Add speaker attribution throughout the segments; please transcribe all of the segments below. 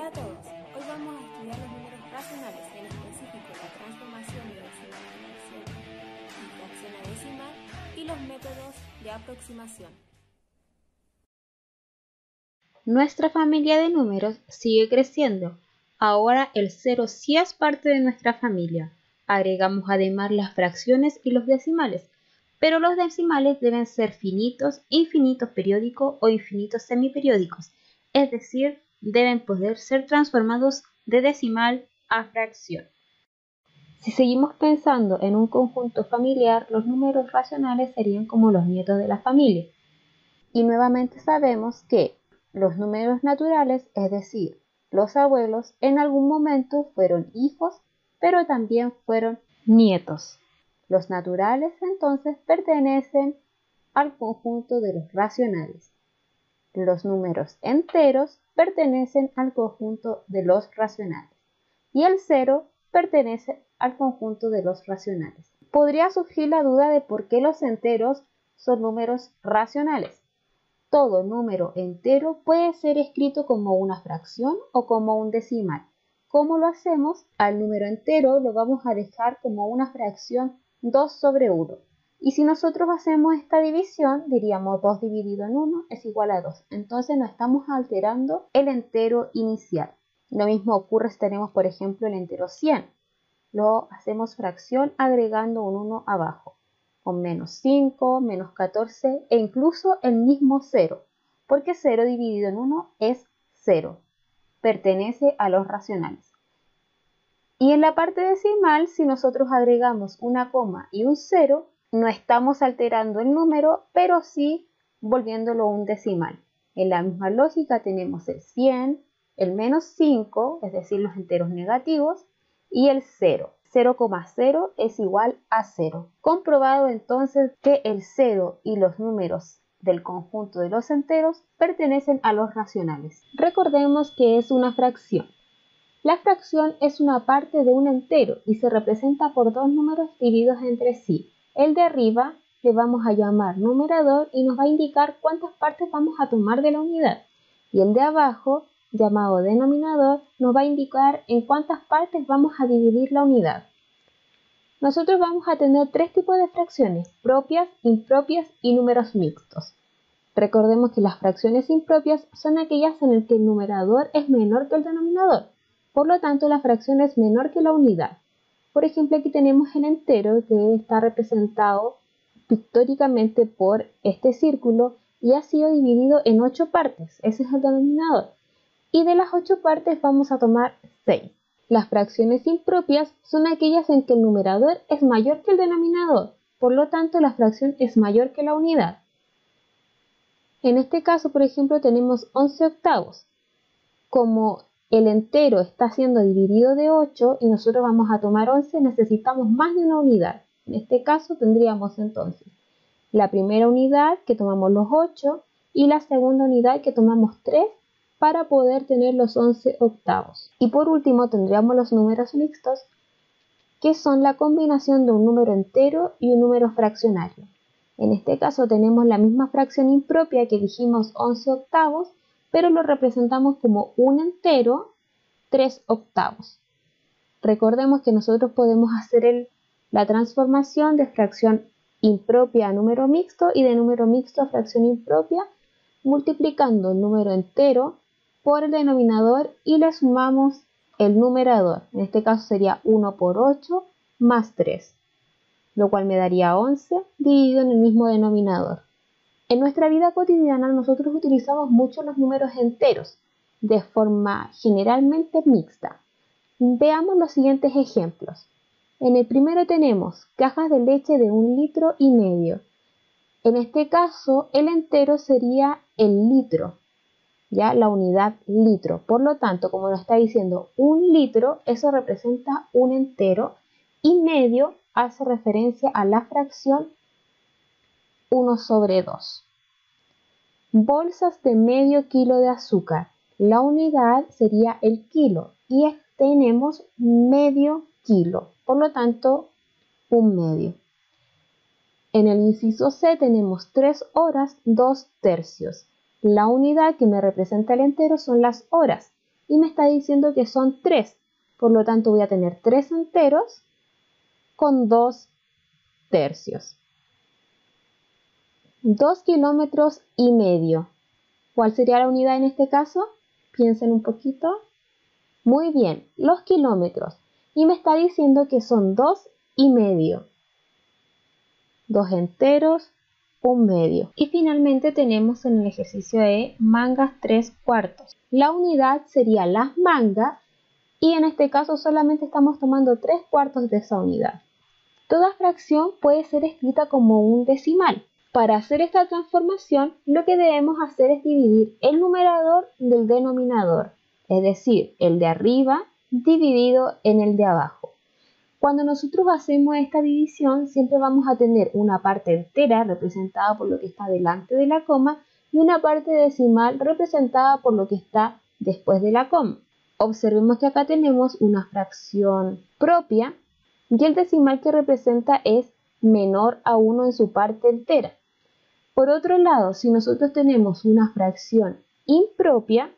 Speaker 1: Hola a todos, hoy vamos a estudiar los números racionales, en específico la transformación de decimalización y fracción a decimal y los métodos de aproximación.
Speaker 2: Nuestra familia de números sigue creciendo. Ahora el 0 sí es parte de nuestra familia. Agregamos además las fracciones y los decimales, pero los decimales deben ser finitos, infinitos periódicos o infinitos semiperiódicos, es decir, deben poder ser transformados de decimal a fracción. Si seguimos pensando en un conjunto familiar, los números racionales serían como los nietos de la familia. Y nuevamente sabemos que los números naturales, es decir, los abuelos, en algún momento fueron hijos, pero también fueron nietos. Los naturales entonces pertenecen al conjunto de los racionales. Los números enteros pertenecen al conjunto de los racionales. Y el 0 pertenece al conjunto de los racionales. Podría surgir la duda de por qué los enteros son números racionales. Todo número entero puede ser escrito como una fracción o como un decimal. ¿Cómo lo hacemos? Al número entero lo vamos a dejar como una fracción 2 sobre 1. Y si nosotros hacemos esta división, diríamos 2 dividido en 1 es igual a 2. Entonces no estamos alterando el entero inicial. Lo mismo ocurre si tenemos, por ejemplo, el entero 100. Lo hacemos fracción agregando un 1 abajo, con menos 5, menos 14 e incluso el mismo 0, porque 0 dividido en 1 es 0, pertenece a los racionales. Y en la parte decimal, si nosotros agregamos una coma y un 0, no estamos alterando el número, pero sí volviéndolo un decimal. En la misma lógica tenemos el 100, el menos 5, es decir, los enteros negativos, y el 0. 0,0 es igual a 0. Comprobado entonces que el 0 y los números del conjunto de los enteros pertenecen a los racionales. Recordemos que es una fracción. La fracción es una parte de un entero y se representa por dos números divididos entre sí. El de arriba le vamos a llamar numerador y nos va a indicar cuántas partes vamos a tomar de la unidad. Y el de abajo, llamado denominador, nos va a indicar en cuántas partes vamos a dividir la unidad. Nosotros vamos a tener tres tipos de fracciones: propias, impropias y números mixtos. Recordemos que las fracciones impropias son aquellas en las que el numerador es menor que el denominador. Por lo tanto, la fracción es menor que la unidad. Por ejemplo, aquí tenemos el entero que está representado pictóricamente por este círculo y ha sido dividido en 8 partes. Ese es el denominador. Y de las 8 partes vamos a tomar 6. Las fracciones impropias son aquellas en que el numerador es mayor que el denominador. Por lo tanto, la fracción es mayor que la unidad. En este caso, por ejemplo, tenemos 11 octavos. Como el entero está siendo dividido de 8 y nosotros vamos a tomar 11, necesitamos más de una unidad. En este caso tendríamos entonces la primera unidad que tomamos los 8 y la segunda unidad que tomamos 3 para poder tener los 11 octavos. Y por último tendríamos los números mixtos, que son la combinación de un número entero y un número fraccionario. En este caso tenemos la misma fracción impropia que dijimos 11 octavos, pero lo representamos como un entero 3 octavos. Recordemos que nosotros podemos hacer la transformación de fracción impropia a número mixto y de número mixto a fracción impropia, multiplicando el número entero por el denominador y le sumamos el numerador. En este caso sería 1 por 8 más 3, lo cual me daría 11 dividido en el mismo denominador. En nuestra vida cotidiana nosotros utilizamos mucho los números enteros, de forma generalmente mixta. Veamos los siguientes ejemplos. En el primero tenemos cajas de leche de 1,5 litros. En este caso, el entero sería el litro, ya la unidad litro. Por lo tanto, como nos está diciendo 1 litro, eso representa un entero, y medio hace referencia a la fracción 1 sobre 2. Bolsas de medio kilo de azúcar. La unidad sería el kilo y tenemos medio kilo, por lo tanto, un medio. En el inciso C tenemos 3 horas, 2 tercios. La unidad que me representa el entero son las horas y me está diciendo que son 3. Por lo tanto voy a tener 3 enteros con 2 tercios. 2 kilómetros y medio. ¿Cuál sería la unidad en este caso? Piensen un poquito. Muy bien, los kilómetros. Y me está diciendo que son 2 y medio. 2 enteros, 1 medio. Y finalmente tenemos en el ejercicio E mangas 3 cuartos. La unidad sería las mangas y en este caso solamente estamos tomando 3 cuartos de esa unidad. Toda fracción puede ser escrita como un decimal. Para hacer esta transformación, lo que debemos hacer es dividir el numerador del denominador, es decir, el de arriba dividido en el de abajo. Cuando nosotros hacemos esta división, siempre vamos a tener una parte entera representada por lo que está delante de la coma y una parte decimal representada por lo que está después de la coma. Observemos que acá tenemos una fracción propia y el decimal que representa es menor a 1 en su parte entera. Por otro lado, si nosotros tenemos una fracción impropia,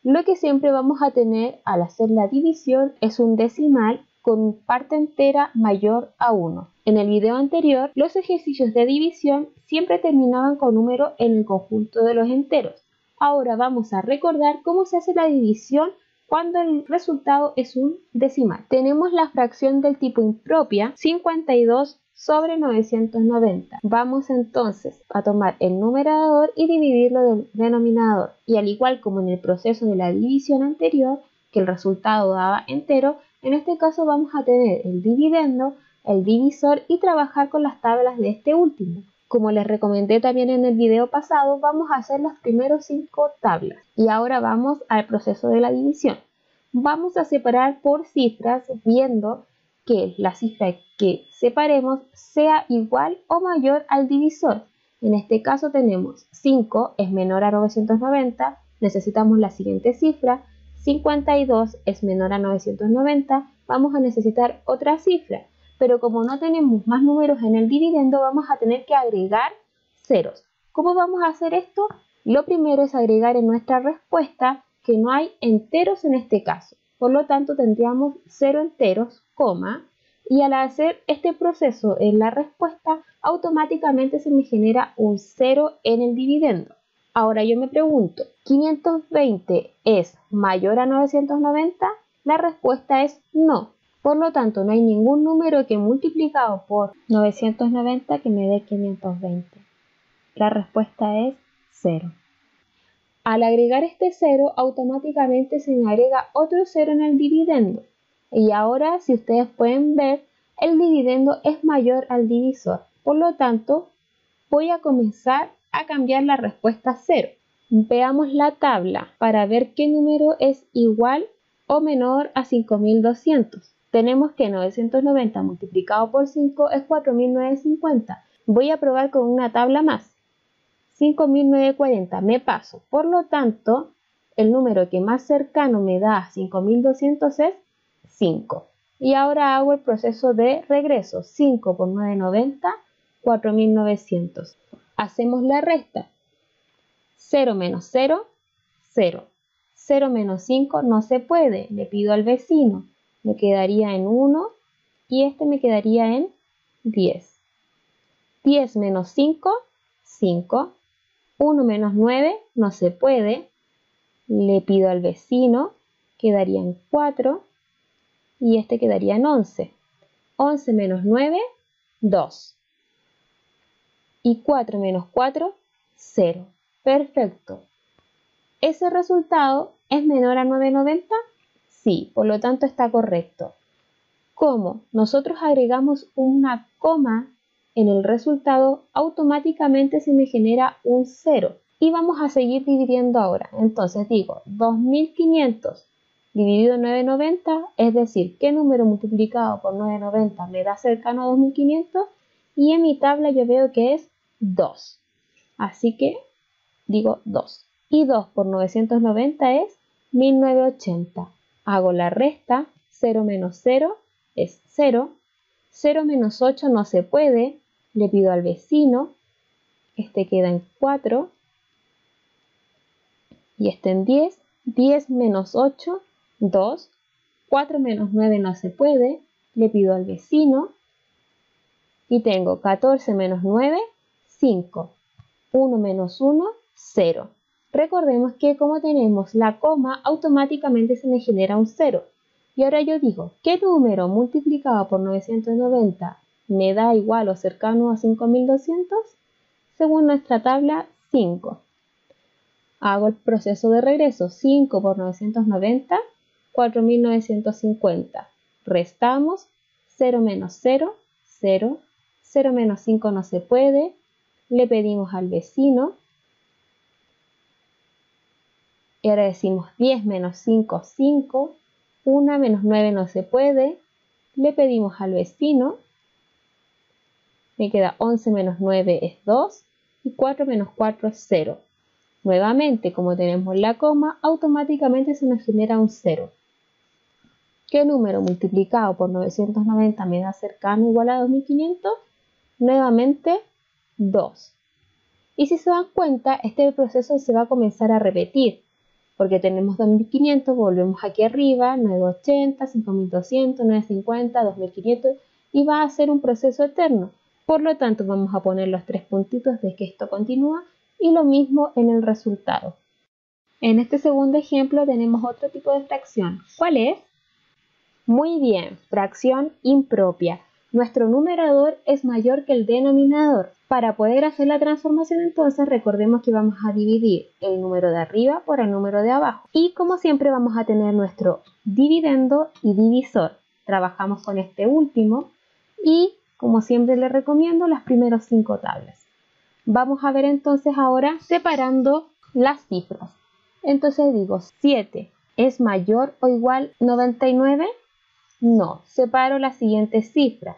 Speaker 2: lo que siempre vamos a tener al hacer la división es un decimal con parte entera mayor a 1. En el video anterior, los ejercicios de división siempre terminaban con número en el conjunto de los enteros. Ahora vamos a recordar cómo se hace la división cuando el resultado es un decimal. Tenemos la fracción del tipo impropia, 52 sobre 990. Vamos entonces a tomar el numerador y dividirlo del denominador. Y al igual como en el proceso de la división anterior, que el resultado daba entero, en este caso vamos a tener el dividendo, el divisor y trabajar con las tablas de este último. Como les recomendé también en el video pasado, vamos a hacer las primeros 5 tablas. Y ahora vamos al proceso de la división. Vamos a separar por cifras viendo que la cifra que separemos sea igual o mayor al divisor. En este caso tenemos 5 es menor a 990, necesitamos la siguiente cifra. 52 es menor a 990, vamos a necesitar otra cifra. Pero como no tenemos más números en el dividendo, vamos a tener que agregar ceros. ¿Cómo vamos a hacer esto? Lo primero es agregar en nuestra respuesta que no hay enteros en este caso. Por lo tanto, tendríamos 0 enteros, coma, y al hacer este proceso en la respuesta, automáticamente se me genera un 0 en el dividendo. Ahora yo me pregunto, ¿520 es mayor a 990? La respuesta es no. Por lo tanto, no hay ningún número que multiplicado por 990 que me dé 520. La respuesta es 0. Al agregar este 0, automáticamente se me agrega otro 0 en el dividendo. Y ahora, si ustedes pueden ver, el dividendo es mayor al divisor. Por lo tanto, voy a comenzar a cambiar la respuesta a 0. Veamos la tabla para ver qué número es igual o menor a 5200. Tenemos que 990 multiplicado por 5 es 4950. Voy a probar con una tabla más. 5940 me paso. Por lo tanto, el número que más cercano me da a 5200 es 5. Y ahora hago el proceso de regreso. 5 por 990, 4900. Hacemos la resta. 0 menos 0, 0. 0 menos 5 no se puede. Le pido al vecino. Me quedaría en 1 y este me quedaría en 10. 10 menos 5, 5. 1 menos 9 no se puede. Le pido al vecino. Quedaría en 4 y este quedaría en 11. 11 menos 9, 2. Y 4 menos 4, 0. Perfecto. ¿Ese resultado es menor a 990? Sí, por lo tanto está correcto. Como nosotros agregamos una coma en el resultado, automáticamente se me genera un 0. Y vamos a seguir dividiendo ahora. Entonces digo 2500 dividido en 990, es decir, ¿qué número multiplicado por 990 me da cercano a 2500? Y en mi tabla yo veo que es 2. Así que digo 2. Y 2 por 990 es 1980. Hago la resta, 0 menos 0 es 0. 0 menos 8 no se puede. Le pido al vecino. Este queda en 4. Y este en 10. 10 menos 8, 2. 4 menos 9 no se puede, le pido al vecino. Y tengo 14 menos 9, 5. 1 menos 1, 0. Recordemos que como tenemos la coma, automáticamente se me genera un 0. Y ahora yo digo, ¿qué número multiplicado por 990 me da igual o cercano a 5200? Según nuestra tabla, 5. Hago el proceso de regreso. 5 por 990, 4950. Restamos. 0 menos 0, 0. 0 menos 5 no se puede. Le pedimos al vecino. Y ahora decimos 10 menos 5, 5. 1 menos 9 no se puede. Le pedimos al vecino. Me queda 11 menos 9 es 2. Y 4 menos 4 es 0. Nuevamente, como tenemos la coma, automáticamente se nos genera un 0. ¿Qué número multiplicado por 990 me da cercano o igual a 2500? Nuevamente, 2. Y si se dan cuenta, este proceso se va a comenzar a repetir, porque tenemos 2500, volvemos aquí arriba, 980, 5200, 950, 2500, y va a ser un proceso eterno. Por lo tanto, vamos a poner los 3 puntitos de que esto continúa, y lo mismo en el resultado. En este segundo ejemplo tenemos otro tipo de fracción. ¿Cuál es? Muy bien, fracción impropia. Nuestro numerador es mayor que el denominador. Para poder hacer la transformación, entonces, recordemos que vamos a dividir el número de arriba por el número de abajo. Y como siempre vamos a tener nuestro dividendo y divisor. Trabajamos con este último y, como siempre les recomiendo, las primeras 5 tablas. Vamos a ver entonces ahora separando las cifras. Entonces digo, 7 es mayor o igual a 99. No, separo la siguiente cifra.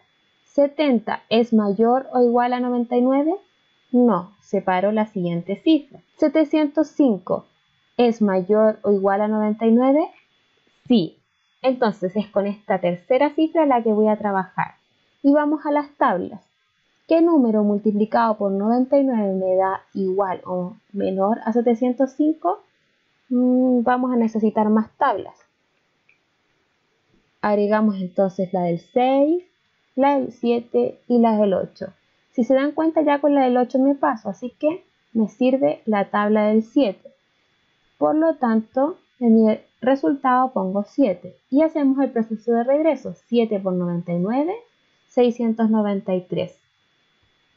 Speaker 2: 70 es mayor o igual a 99. No, separo la siguiente cifra. 705 es mayor o igual a 99. Sí. Entonces es con esta tercera cifra la que voy a trabajar. Y vamos a las tablas. ¿Qué número multiplicado por 99 me da igual o menor a 705? Vamos a necesitar más tablas. Agregamos entonces la del 6, la del 7 y la del 8. Si se dan cuenta, ya con la del 8 me paso, así que me sirve la tabla del 7. Por lo tanto, en mi resultado pongo 7 y hacemos el proceso de regreso. 7 por 99, 693.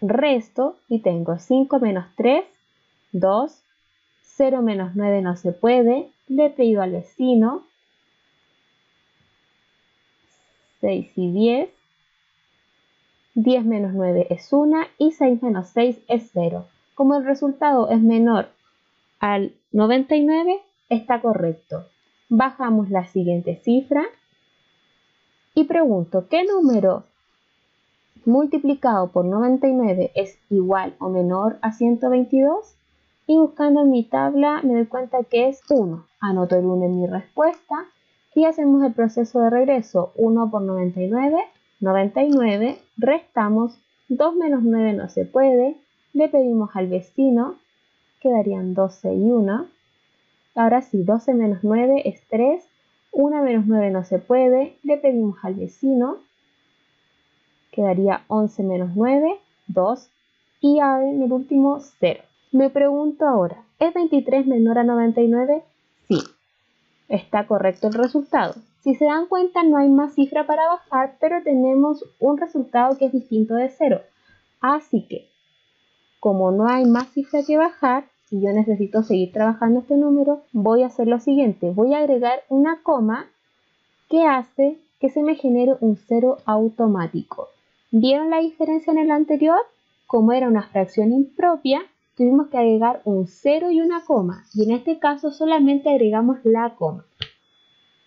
Speaker 2: Resto y tengo 5 menos 3, 2, 0 menos 9 no se puede, le pido al vecino, 6 y 10, 10 menos 9 es 1 y 6 menos 6 es 0. Como el resultado es menor al 99, está correcto. Bajamos la siguiente cifra y pregunto, ¿qué número multiplicado por 99 es igual o menor a 122? Y buscando en mi tabla me doy cuenta que es 1. Anoto el 1 en mi respuesta y hacemos el proceso de regreso. 1 por 99, 99. Restamos. 2 menos 9 no se puede. Le pedimos al vecino. Quedarían 12 y 1. Ahora sí, 12 menos 9 es 3. 1 menos 9 no se puede. Le pedimos al vecino. Quedaría 11 menos 9, 2. Y en el último, 0. Me pregunto ahora, ¿es 23 menor a 99? Sí, está correcto el resultado. Si se dan cuenta, no hay más cifra para bajar, pero tenemos un resultado que es distinto de 0. Así que, como no hay más cifra que bajar, y yo necesito seguir trabajando este número, voy a hacer lo siguiente. Voy a agregar una coma que hace que se me genere un 0 automático. ¿Vieron la diferencia en el anterior? Como era una fracción impropia, tuvimos que agregar un 0 y una coma, y en este caso solamente agregamos la coma.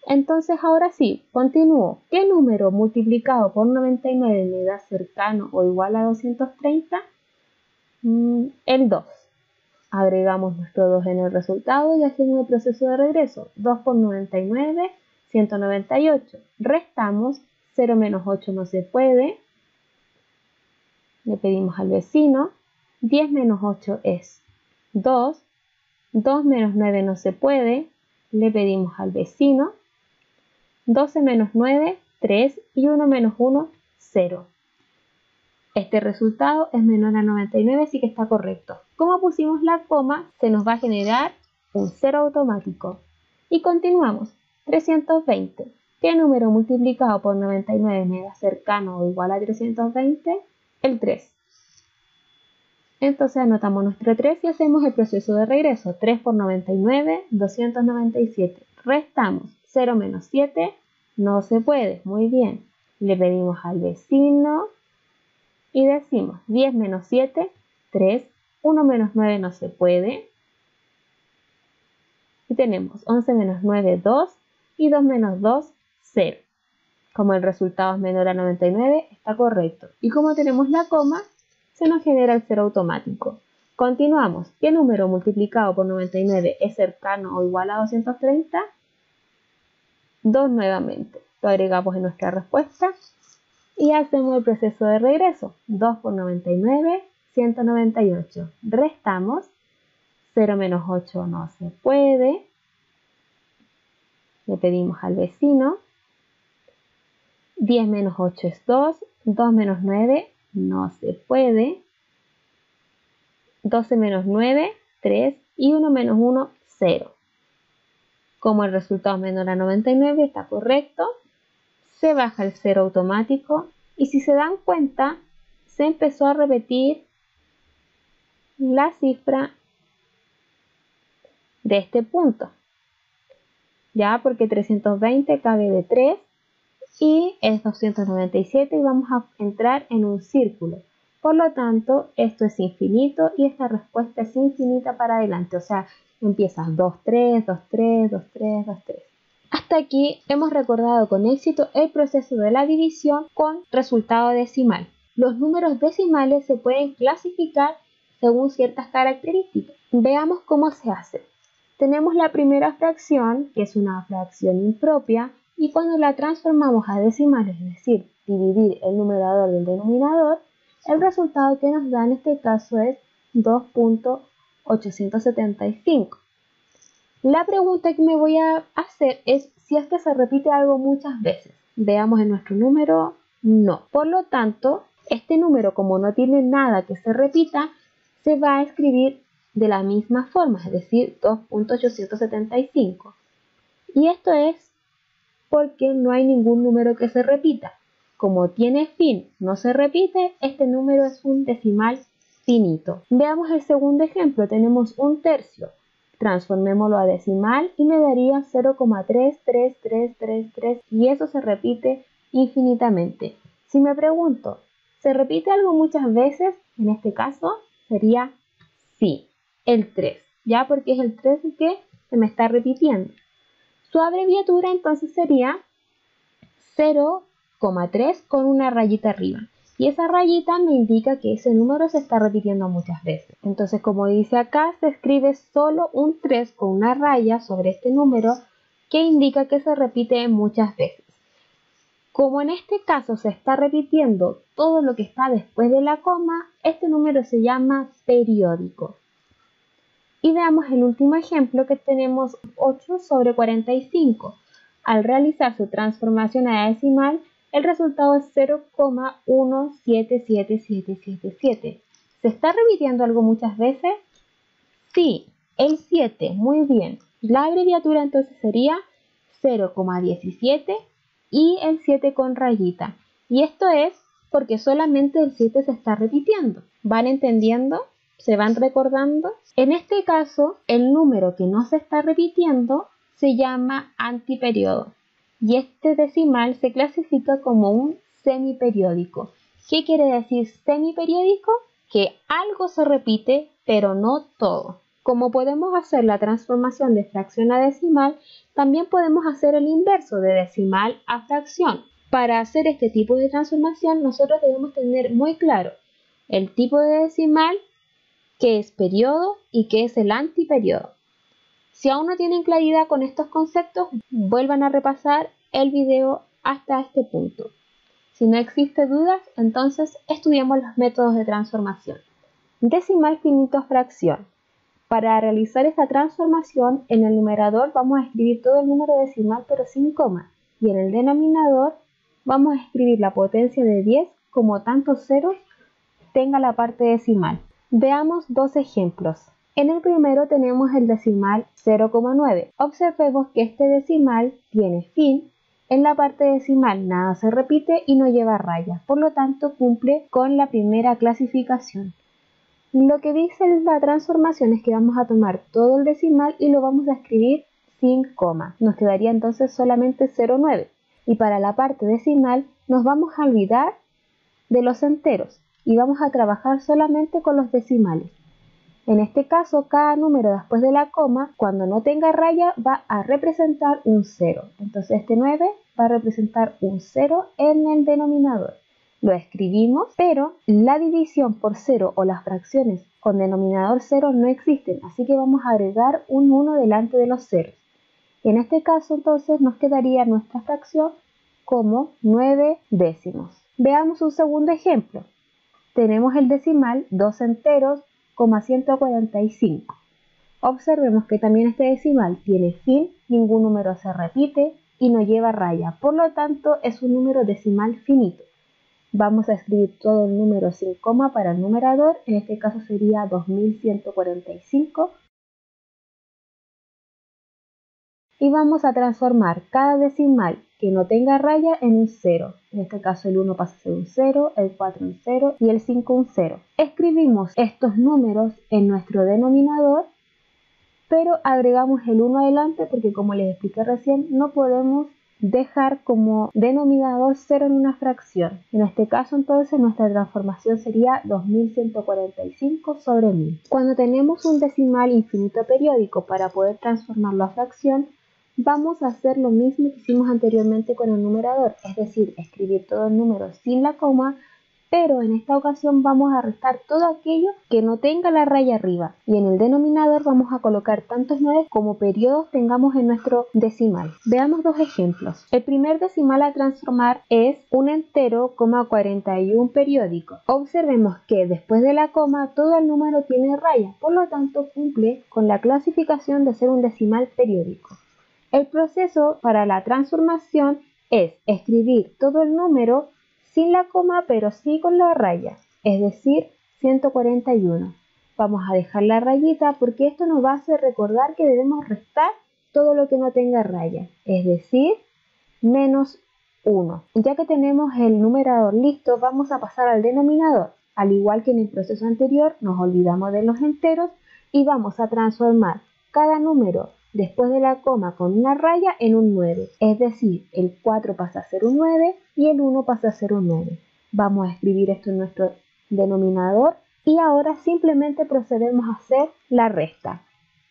Speaker 2: Entonces ahora sí, continúo. ¿Qué número multiplicado por 99 me da cercano o igual a 230? El 2. Agregamos nuestro 2 en el resultado y hacemos el proceso de regreso. 2 por 99, 198. Restamos. 0 menos 8 no se puede. Le pedimos al vecino. 10 menos 8 es 2. 2 menos 9 no se puede. Le pedimos al vecino 12 menos 9, 3 y 1 menos 1, 0. Este resultado es menor a 99, así que está correcto. Como pusimos la coma, se nos va a generar un 0 automático. Y continuamos. 320. ¿Qué número multiplicado por 99 me da cercano o igual a 320? El 3. Entonces anotamos nuestro 3 y hacemos el proceso de regreso. 3 por 99, 297. Restamos 0 menos 7, no se puede. Muy bien. Le pedimos al vecino y decimos 10 menos 7, 3. 1 menos 9 no se puede. Y tenemos 11 menos 9, 2. Y 2 menos 2, 0. Como el resultado es menor a 99, está correcto. Y como tenemos la coma, se nos genera el 0 automático. Continuamos. ¿Qué número multiplicado por 99 es cercano o igual a 230? 2 nuevamente. Lo agregamos en nuestra respuesta y hacemos el proceso de regreso. 2 por 99, 198. Restamos. 0 menos 8 no se puede. Le pedimos al vecino. 10 menos 8 es 2. 2 menos 9 no se puede. 12 menos 9, 3. Y 1 menos 1, 0. Como el resultado es menor a 99, está correcto. Se baja el 0 automático. Y si se dan cuenta, se empezó a repetir la cifra de este punto. Ya, porque 320 cabe de 3 y es 297 y vamos a entrar en un círculo. Por lo tanto, esto es infinito y esta respuesta es infinita para adelante. O sea, empiezas 2, 3, 2, 3, 2, 3, 2, 3. Hasta aquí hemos recordado con éxito el proceso de la división con resultado decimal. Los números decimales se pueden clasificar según ciertas características. Veamos cómo se hace. Tenemos la primera fracción, que es una fracción impropia, y cuando la transformamos a decimales, es decir, dividir el numerador del denominador, el resultado que nos da en este caso es 2.875. La pregunta que me voy a hacer es si es que se repite algo muchas veces. Veamos en nuestro número, no. Por lo tanto, este número, como no tiene nada que se repita, se va a escribir de la misma forma, es decir, 2.875. Y esto es porque no hay ningún número que se repita. Como tiene fin, no se repite, este número es un decimal finito. Veamos el segundo ejemplo, tenemos un tercio. Transformémoslo a decimal y me daría 0,33333 y eso se repite infinitamente. Si me pregunto, ¿se repite algo muchas veces? En este caso sería sí, el 3, ya porque es el 3 el que se me está repitiendo. Su abreviatura entonces sería 0,3 con una rayita arriba. Y esa rayita me indica que ese número se está repitiendo muchas veces. Entonces, como dice acá, se escribe solo un 3 con una raya sobre este número que indica que se repite muchas veces. Como en este caso se está repitiendo todo lo que está después de la coma, este número se llama periódico. Y veamos el último ejemplo que tenemos 8 sobre 45. Al realizar su transformación a decimal, el resultado es 0,177777. ¿Se está repitiendo algo muchas veces? Sí, el 7, muy bien. La abreviatura entonces sería 0,17 y el 7 con rayita. Y esto es porque solamente el 7 se está repitiendo. ¿Van entendiendo? ¿Se van recordando? En este caso, el número que no se está repitiendo se llama antiperiodo. Y este decimal se clasifica como un semiperiódico. ¿Qué quiere decir semiperiódico? Que algo se repite, pero no todo. Como podemos hacer la transformación de fracción a decimal, también podemos hacer el inverso de decimal a fracción. Para hacer este tipo de transformación, nosotros debemos tener muy claro el tipo de decimal, qué es periodo y qué es el antiperiodo. Si aún no tienen claridad con estos conceptos, vuelvan a repasar el video hasta este punto. Si no existe dudas, entonces estudiemos los métodos de transformación. Decimal finito a fracción. Para realizar esta transformación, en el numerador vamos a escribir todo el número decimal pero sin coma, y en el denominador vamos a escribir la potencia de 10 como tantos ceros tenga la parte decimal. Veamos dos ejemplos. En el primero tenemos el decimal 0,9. Observemos que este decimal tiene fin. En la parte decimal nada se repite y no lleva rayas, por lo tanto cumple con la primera clasificación. Lo que dice la transformación es que vamos a tomar todo el decimal y lo vamos a escribir sin coma. Nos quedaría entonces solamente 0,9. Y para la parte decimal nos vamos a olvidar de los enteros y vamos a trabajar solamente con los decimales. En este caso, cada número después de la coma, cuando no tenga raya, va a representar un 0. Entonces este 9 va a representar un 0 en el denominador. Lo escribimos, pero la división por 0 o las fracciones con denominador 0 no existen, así que vamos a agregar un 1 delante de los ceros. En este caso, entonces, nos quedaría nuestra fracción como 9 décimos. Veamos un segundo ejemplo. Tenemos el decimal 2 enteros, 145. Observemos que también este decimal tiene fin, ningún número se repite y no lleva raya, por lo tanto es un número decimal finito. Vamos a escribir todo el número sin coma para el numerador, en este caso sería 2145. Y vamos a transformar cada decimal que no tenga raya en un 0. En este caso el 1 pasa a ser un 0, el 4 un 0 y el 5 un 0. Escribimos estos números en nuestro denominador, pero agregamos el 1 adelante porque, como les expliqué recién, no podemos dejar como denominador 0 en una fracción. En este caso entonces nuestra transformación sería 2145 sobre 1000. Cuando tenemos un decimal infinito periódico, para poder transformarlo a fracción, vamos a hacer lo mismo que hicimos anteriormente con el numerador, es decir, escribir todo el número sin la coma, pero en esta ocasión vamos a restar todo aquello que no tenga la raya arriba, y en el denominador vamos a colocar tantos 9 como periodos tengamos en nuestro decimal. Veamos dos ejemplos. El primer decimal a transformar es un entero, 41 periódico. Observemos que después de la coma todo el número tiene raya, por lo tanto cumple con la clasificación de ser un decimal periódico. El proceso para la transformación es escribir todo el número sin la coma, pero sí con la raya, es decir, 141. Vamos a dejar la rayita porque esto nos va a hacer recordar que debemos restar todo lo que no tenga raya, es decir, menos 1. Ya que tenemos el numerador listo, vamos a pasar al denominador. Al igual que en el proceso anterior, nos olvidamos de los enteros y vamos a transformar cada número después de la coma con una raya en un 9, es decir, el 4 pasa a ser un 9 y el 1 pasa a ser un 9. Vamos a escribir esto en nuestro denominador y ahora simplemente procedemos a hacer la resta.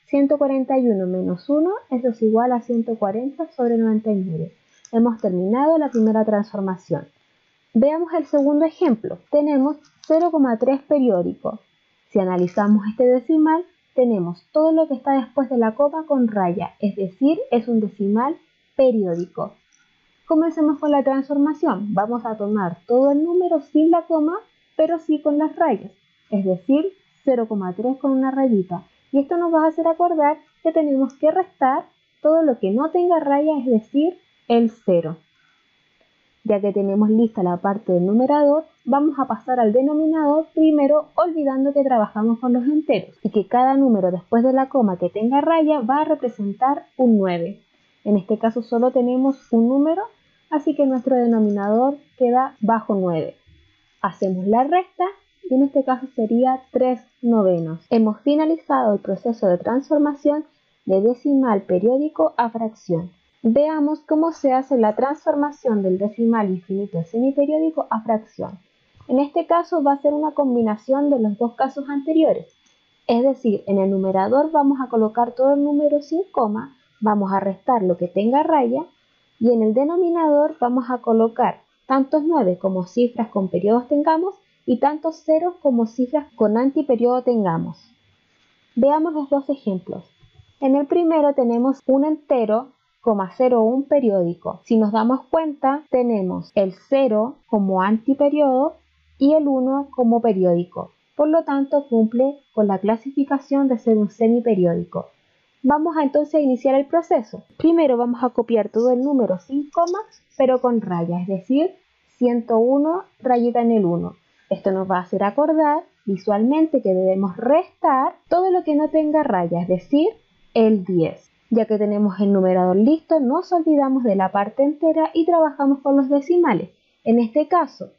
Speaker 2: 141 menos 1, eso es igual a 140 sobre 99. Hemos terminado la primera transformación. Veamos el segundo ejemplo. Tenemos 0,3 periódico. Si analizamos este decimal, tenemos todo lo que está después de la coma con raya, es decir, es un decimal periódico. Comencemos con la transformación. Vamos a tomar todo el número sin la coma, pero sí con las rayas, es decir, 0,3 con una rayita. Y esto nos va a hacer acordar que tenemos que restar todo lo que no tenga raya, es decir, el 0. Ya que tenemos lista la parte del numerador, vamos a pasar al denominador, primero olvidando que trabajamos con los enteros y que cada número después de la coma que tenga raya va a representar un 9. En este caso solo tenemos un número, así que nuestro denominador queda bajo 9. Hacemos la resta y en este caso sería 3 novenos. Hemos finalizado el proceso de transformación de decimal periódico a fracción. Veamos cómo se hace la transformación del decimal infinito semiperiódico a fracción. En este caso va a ser una combinación de los dos casos anteriores. Es decir, en el numerador vamos a colocar todo el número sin coma, vamos a restar lo que tenga raya y en el denominador vamos a colocar tantos 9 como cifras con periodos tengamos y tantos ceros como cifras con antiperiodo tengamos. Veamos los dos ejemplos. En el primero tenemos un entero, 0,01 periódico. Si nos damos cuenta, tenemos el 0 como antiperiodo y el 1 como periódico. por lo tanto cumple con la clasificación de ser un semiperiódico. Vamos entonces a iniciar el proceso. Primero vamos a copiar todo el número sin coma, pero con raya, es decir, 101 rayita en el 1. Esto nos va a hacer acordar visualmente que debemos restar todo lo que no tenga raya, es decir, el 10. Ya que tenemos el numerador listo, nos olvidamos de la parte entera y trabajamos con los decimales. En este caso,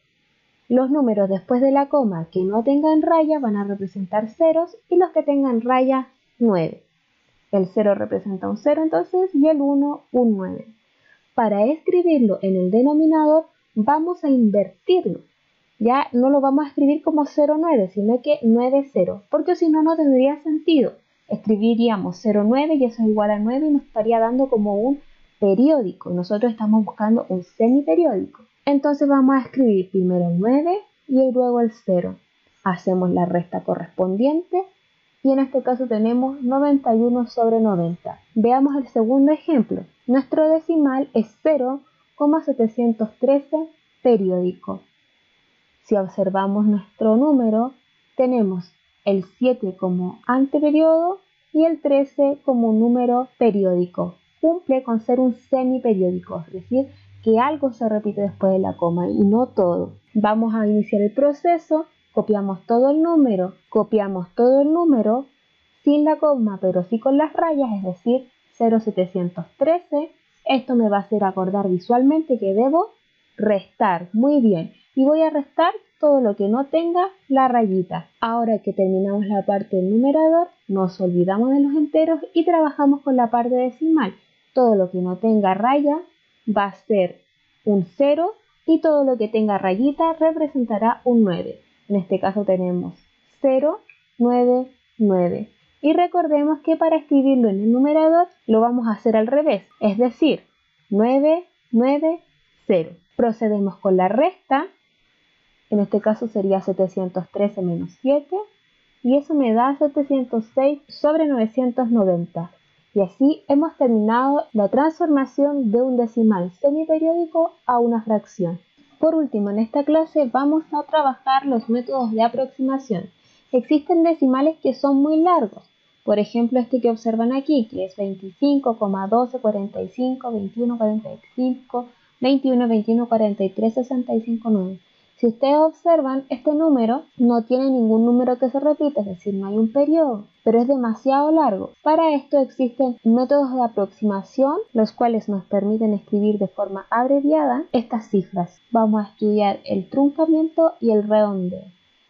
Speaker 2: los números después de la coma que no tengan raya van a representar ceros y los que tengan raya 9. El 0 representa un 0 entonces y el 1 un 9. Para escribirlo en el denominador vamos a invertirlo. Ya no lo vamos a escribir como 0,9, sino que 9,0, porque si no, no tendría sentido. Escribiríamos 0,9 y eso es igual a 9 y nos estaría dando como un periódico. Nosotros estamos buscando un semiperiódico. Entonces vamos a escribir primero el 9 y luego el 0. Hacemos la resta correspondiente y en este caso tenemos 91 sobre 90. Veamos el segundo ejemplo. Nuestro decimal es 0,713 periódico. Si observamos nuestro número, tenemos el 7 como anteperiodo y el 13 como un número periódico. Cumple con ser un semiperiódico, es decir, que algo se repite después de la coma y no todo. Vamos a iniciar el proceso, copiamos todo el número sin la coma, pero sí con las rayas, es decir, 0,713. Esto me va a hacer acordar visualmente que debo restar. Muy bien. Y voy a restar todo lo que no tenga la rayita. Ahora que terminamos la parte del numerador, nos olvidamos de los enteros y trabajamos con la parte decimal. Todo lo que no tenga raya va a ser un 0 y todo lo que tenga rayita representará un 9. En este caso tenemos 0, 9, 9. Y recordemos que para escribirlo en el numerador lo vamos a hacer al revés, es decir, 9, 9, 0. Procedemos con la resta. En este caso sería 713 menos 7 y eso me da 706 sobre 990. Y así hemos terminado la transformación de un decimal semiperiódico a una fracción. Por último, en esta clase vamos a trabajar los métodos de aproximación. Existen decimales que son muy largos. Por ejemplo, este que observan aquí, que es 25,1245, 21,45, 21, 21, 43, 65, 9. Si ustedes observan, este número no tiene ningún número que se repita, es decir, no hay un periodo, pero es demasiado largo. Para esto existen métodos de aproximación, los cuales nos permiten escribir de forma abreviada estas cifras. Vamos a estudiar el truncamiento y el redondeo.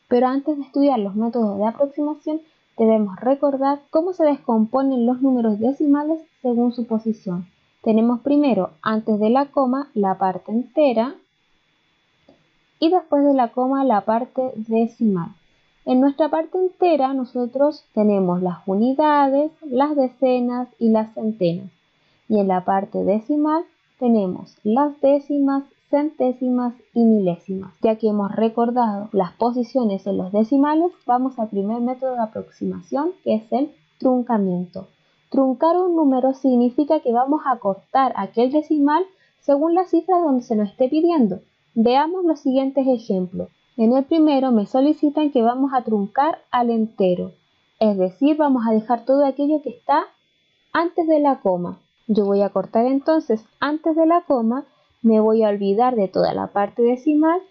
Speaker 2: Pero antes de estudiar los métodos de aproximación, debemos recordar cómo se descomponen los números decimales según su posición. Tenemos primero, antes de la coma, la parte entera y después de la coma, la parte decimal. En nuestra parte entera nosotros tenemos las unidades, las decenas y las centenas. Y en la parte decimal tenemos las décimas, centésimas y milésimas. Ya que hemos recordado las posiciones en los decimales, vamos al primer método de aproximación, que es el truncamiento. Truncar un número significa que vamos a cortar aquel decimal según la cifra donde se nos esté pidiendo. Veamos los siguientes ejemplos. En el primero me solicitan que vamos a truncar al entero, es decir, vamos a dejar todo aquello que está antes de la coma. Yo voy a cortar entonces antes de la coma, me voy a olvidar de toda la parte decimal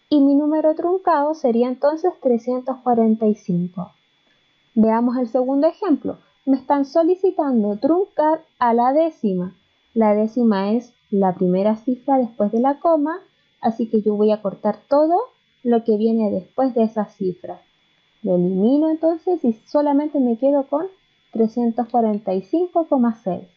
Speaker 2: y mi número truncado sería entonces 345. Veamos el segundo ejemplo. Me están solicitando truncar a la décima. La décima es la primera cifra después de la coma, así que yo voy a cortar todo lo que viene después de esa cifra. Lo elimino entonces y solamente me quedo con 345,6.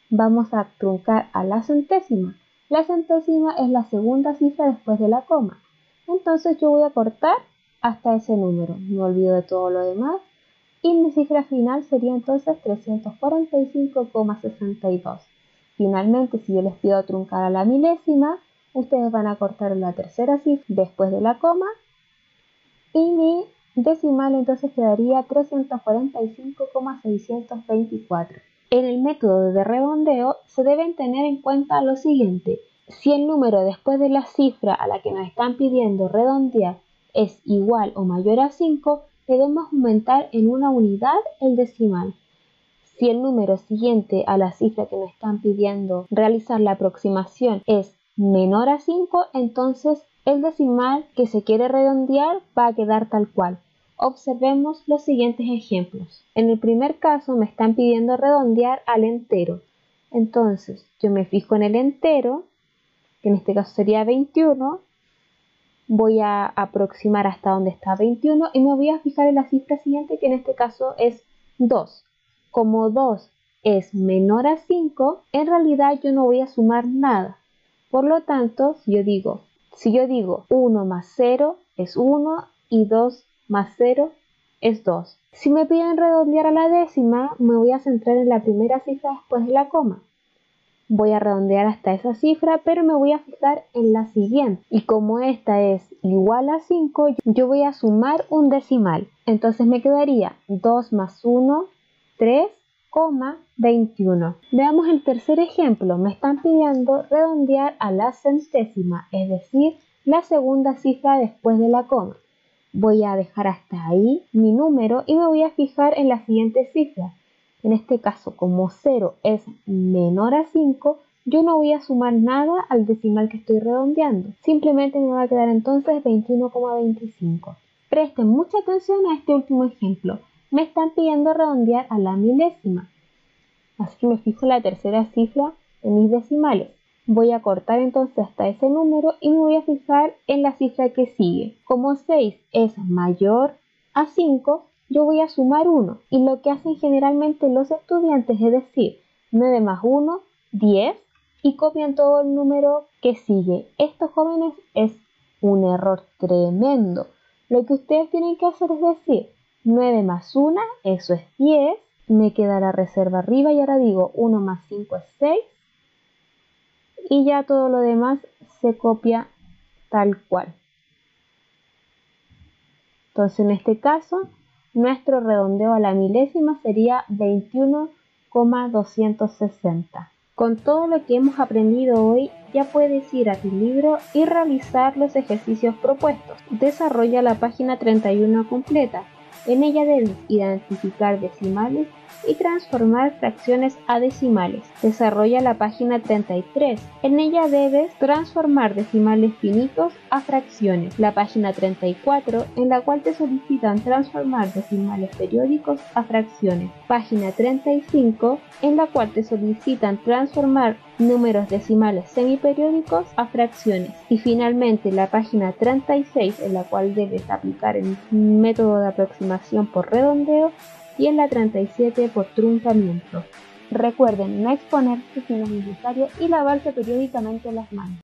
Speaker 2: Vamos a truncar a la centésima. La centésima es la segunda cifra después de la coma. Entonces yo voy a cortar hasta ese número. Me olvido de todo lo demás. Y mi cifra final sería entonces 345,62. Finalmente, si yo les pido truncar a la milésima, ustedes van a cortar la tercera cifra después de la coma y mi decimal entonces quedaría 345,624. En el método de redondeo se deben tener en cuenta lo siguiente. Si el número después de la cifra a la que nos están pidiendo redondear es igual o mayor a 5, debemos aumentar en una unidad el decimal. Si el número siguiente a la cifra que nos están pidiendo realizar la aproximación es menor a 5, entonces el decimal que se quiere redondear va a quedar tal cual. Observemos los siguientes ejemplos. En el primer caso me están pidiendo redondear al entero. Entonces yo me fijo en el entero, que en este caso sería 21. Voy a aproximar hasta donde está 21 y me voy a fijar en la cifra siguiente, que en este caso es 2. Como 2 es menor a 5, en realidad yo no voy a sumar nada. Por lo tanto, si yo digo 1 más 0 es 1 y 2 más 0 es 2. Si me piden redondear a la décima, me voy a centrar en la primera cifra después de la coma. Voy a redondear hasta esa cifra, pero me voy a fijar en la siguiente. Y como esta es igual a 5, yo voy a sumar un decimal. Entonces me quedaría 2 más 1, 3,21. Veamos el tercer ejemplo. Me están pidiendo redondear a la centésima, es decir, la segunda cifra después de la coma. Voy a dejar hasta ahí mi número y me voy a fijar en la siguiente cifra. En este caso, como 0 es menor a 5, yo no voy a sumar nada al decimal que estoy redondeando. Simplemente me va a quedar entonces 21,25. Presten mucha atención a este último ejemplo. Me están pidiendo redondear a la milésima. Así que me fijo en la tercera cifra de mis decimales. Voy a cortar entonces hasta ese número y me voy a fijar en la cifra que sigue. Como 6 es mayor a 5, yo voy a sumar 1. Y lo que hacen generalmente los estudiantes es decir, 9 más 1, 10, y copian todo el número que sigue. Esto, jóvenes, es un error tremendo. Lo que ustedes tienen que hacer es decir, 9 más 1, eso es 10, me queda la reserva arriba y ahora digo 1 más 5 es 6 y ya todo lo demás se copia tal cual. Entonces en este caso nuestro redondeo a la milésima sería 21,260. Con todo lo que hemos aprendido hoy, ya puedes ir a tu libro y realizar los ejercicios propuestos. Desarrolla la página 31 completa. En ella debes identificar decimales y transformar fracciones a decimales. Desarrolla la página 33. En ella debes transformar decimales finitos a fracciones. La página 34, en la cual te solicitan transformar decimales periódicos a fracciones. Página 35, en la cual te solicitan transformar números decimales semiperiódicos a fracciones. Y finalmente la página 36, en la cual debes aplicar el método de aproximación por redondeo, y en la 37 por truncamiento. Recuerden no exponerse si no es necesario y lavarse periódicamente las manos.